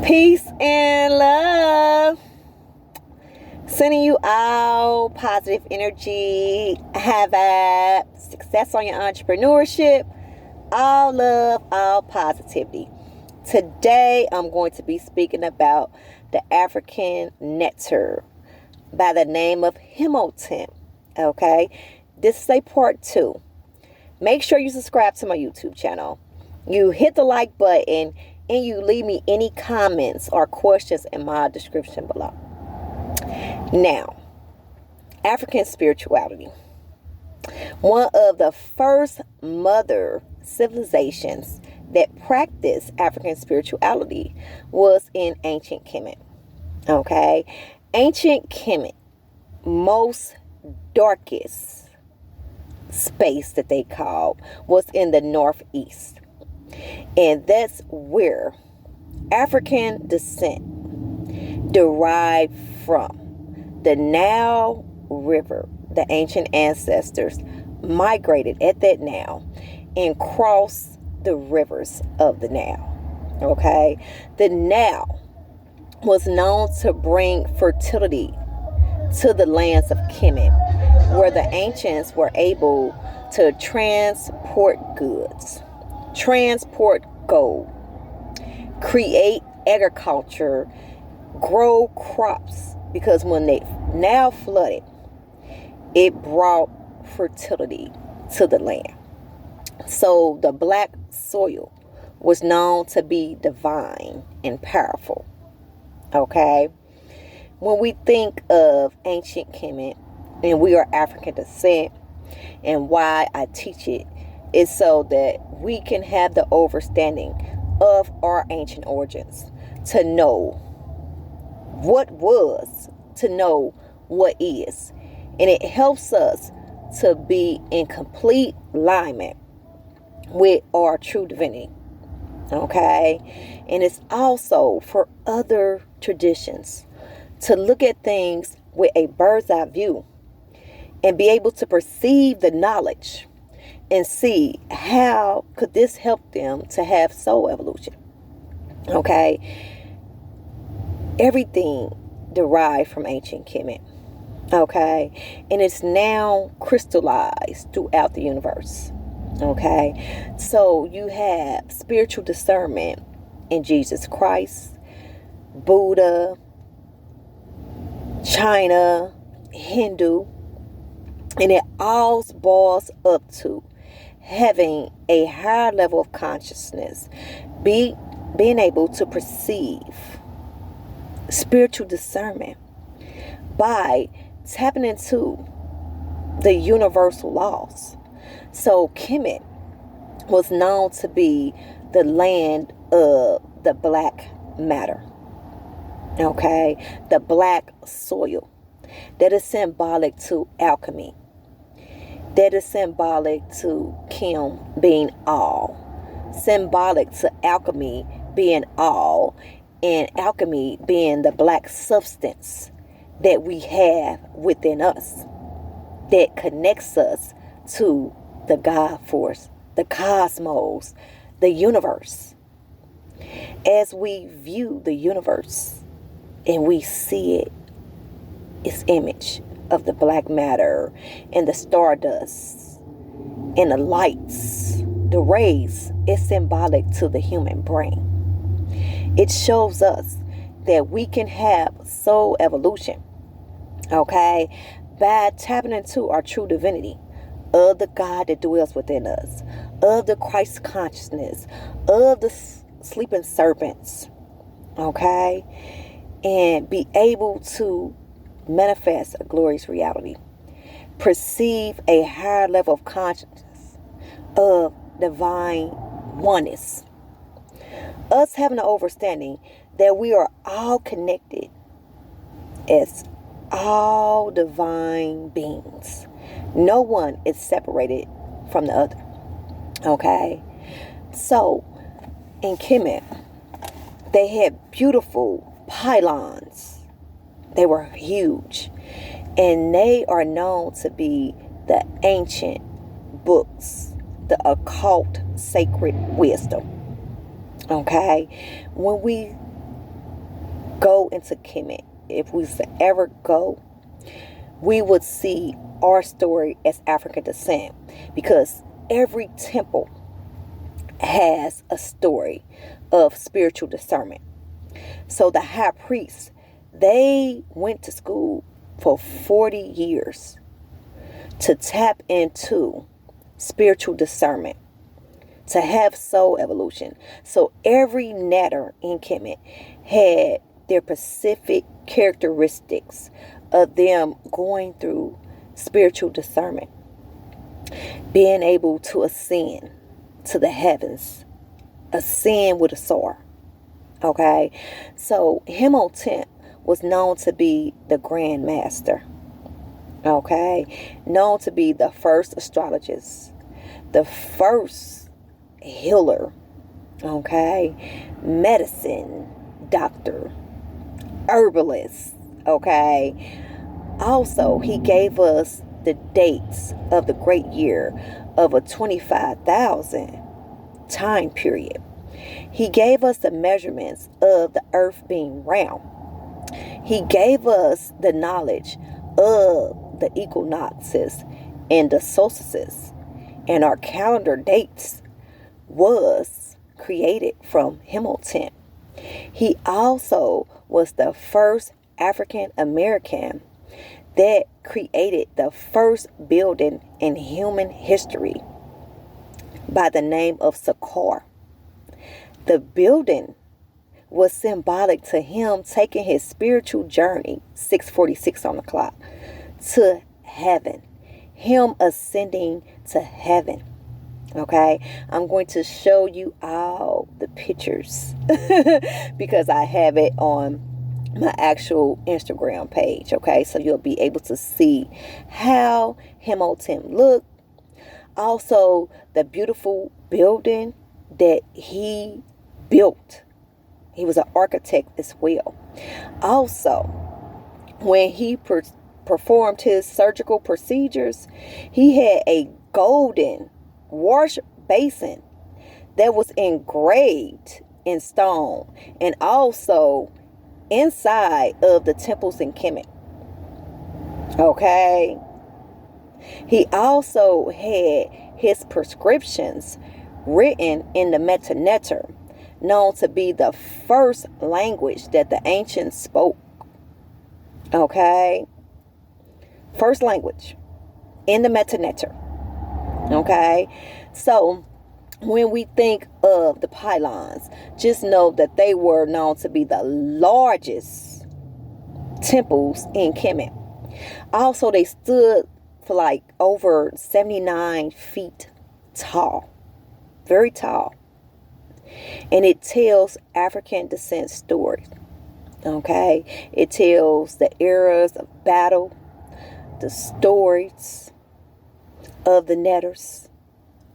Peace and love. Sending you all positive energy. Have a success on your entrepreneurship. All love, all positivity. Today, I'm going to be speaking about the African nectar by the name of Imhotep. Okay, this is a part 2. Make sure you subscribe to my YouTube channel. You hit the like button and you leave me any comments or questions in my description below. Now, African spirituality. One of the first mother civilizations that practiced African spirituality was in ancient Kemet. Okay, ancient Kemet, most darkest space that they called, was in the northeast. And that's where African descent derived from. The Nile River, the ancient ancestors migrated at that Nile and crossed the rivers of the Nile. Okay, the Nile was known to bring fertility to the lands of Kemet, where the ancients were able to transport goods, transport gold, create agriculture, grow crops, because when they now flooded, it brought fertility to the land. So the black soil was known to be divine and powerful. Okay, when we think of ancient Kemet, and we are African descent, and why I teach it is so that we can have the understanding of our ancient origins, to know what was, to know what is. And it helps us to be in complete alignment with our true divinity. Okay? And it's also for other traditions to look at things with a bird's eye view and be able to perceive the knowledge and see how could this help them to have soul evolution. Okay, everything derived from ancient Kemet. Okay, and it's now crystallized throughout the universe. Okay, so you have spiritual discernment in Jesus Christ, Buddha, China, Hindu, and it all boils up to having a higher level of consciousness, being able to perceive spiritual discernment by tapping into the universal laws. So Kemet was known to be the land of the black matter. Okay, the black soil that is symbolic to alchemy. That is symbolic to Kim being all. Symbolic to alchemy being all. And alchemy being the black substance that we have within us. That connects us to the God force, the cosmos, the universe. As we view the universe and we see it, its image of the black matter and the stardust and the lights, the rays, is symbolic to the human brain. It shows us that we can have soul evolution, okay, by tapping into our true divinity of the God that dwells within us, of the Christ consciousness, of the sleeping serpents, okay, and be able to manifest a glorious reality, perceive a higher level of consciousness of divine oneness. Us having an understanding that we are all connected as all divine beings. No one is separated from the other. Okay? So, in Kemet, they had beautiful pylons. They were huge. And they are known to be the ancient books, the occult sacred wisdom. Okay? When we go into Kemet, if we was to ever go, we would see our story as African descent, because every temple has a story of spiritual discernment. So the high priests, they went to school for 40 years to tap into spiritual discernment, to have soul evolution. So every natter in Kemet had their specific characteristics of them going through spiritual discernment, being able to ascend to the heavens, ascend with a soar. Okay, so Imhotep was known to be the Grand Master. Okay, known to be the first astrologist, the first healer. Okay, medicine doctor, herbalist. Okay, also he gave us the dates of the great year of a 25,000 time period. He gave us the measurements of the earth being round. He gave us the knowledge of the equinoxes and the solstices. And our calendar dates was created from Imhotep. He also was the first African American that created the first building in human history by the name of Sakar. The building was symbolic to him taking his spiritual journey, 6:46 on the clock, to heaven. Him ascending to heaven. Okay, I'm going to show you all the pictures because I have it on my actual Instagram page. Okay, so you'll be able to see how Imhotep looked. Also, the beautiful building that he built. He was an architect as well. Also, when he performed his surgical procedures, he had a golden wash basin that was engraved in stone, and also inside of the temples in Kemet. Okay. He also had his prescriptions written in the Metaneter, known to be the first language that the ancients spoke. Okay. First language in the Metaneter. Okay. So when we think of the pylons, just know that they were known to be the largest temples in Kemet. Also, they stood for like over 79 feet tall. Very tall. And it tells African descent stories. Okay. It tells the eras of battle, the stories of the netters.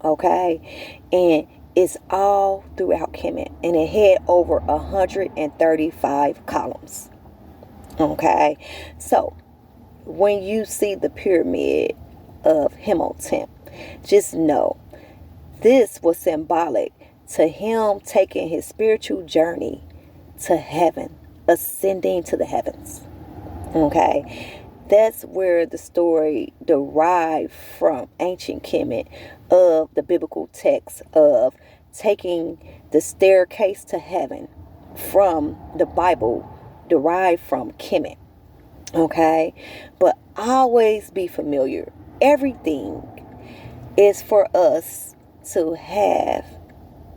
Okay. And it's all throughout Kemet. And it had over 135 columns. Okay. So when you see the pyramid of Imhotep, just know this was symbolic to him taking his spiritual journey to heaven, ascending to the heavens. Okay. That's where the story derived from ancient Kemet of the biblical text of taking the staircase to heaven from the Bible derived from Kemet. Okay. But always be familiar. Everything is for us to have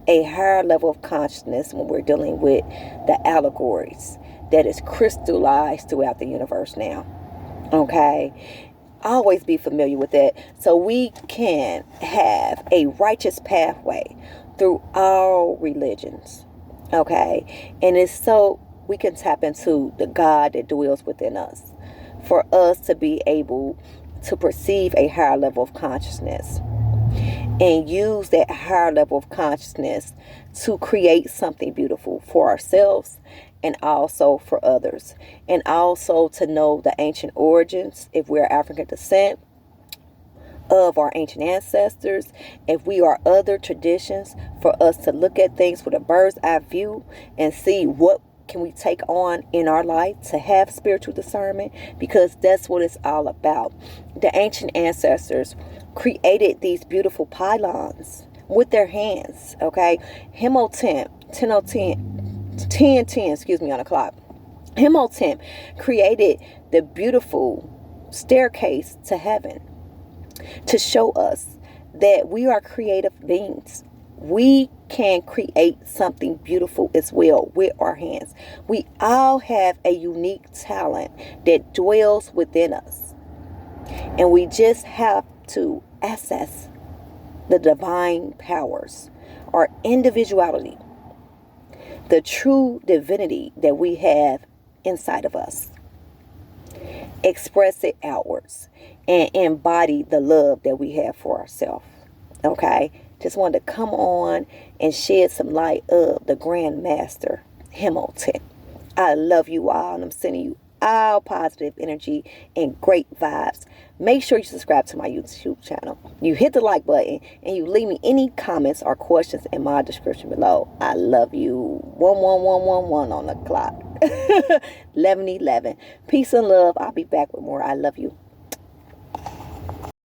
a higher level of consciousness when we're dealing with the allegories that is crystallized throughout the universe now. Okay. Always be familiar with that so we can have a righteous pathway through all religions. Okay. And it's so we can tap into the God that dwells within us for us to be able to perceive a higher level of consciousness and use that higher level of consciousness to create something beautiful for ourselves and also for others. And also to know the ancient origins, if we're African descent, of our ancient ancestors. If we are other traditions, for us to look at things with a bird's eye view and see what can we take on in our life to have spiritual discernment? Because that's what it's all about. The ancient ancestors created these beautiful pylons with their hands, okay? Imhotep, 1010, excuse me, on the clock. Imhotep created the beautiful staircase to heaven to show us that we are creative beings. We can create something beautiful as well with our hands. We all have a unique talent that dwells within us. And we just have to access the divine powers, our individuality, the true divinity that we have inside of us. Express it outwards and embody the love that we have for ourselves. Okay? Just wanted to come on and shed some light of the Grand Master, Imhotep. I love you all, and I'm sending you all positive energy and great vibes. Make sure you subscribe to my YouTube channel. You hit the like button, and you leave me any comments or questions in my description below. I love you. 11111 on the clock. 11:11. Peace and love. I'll be back with more. I love you.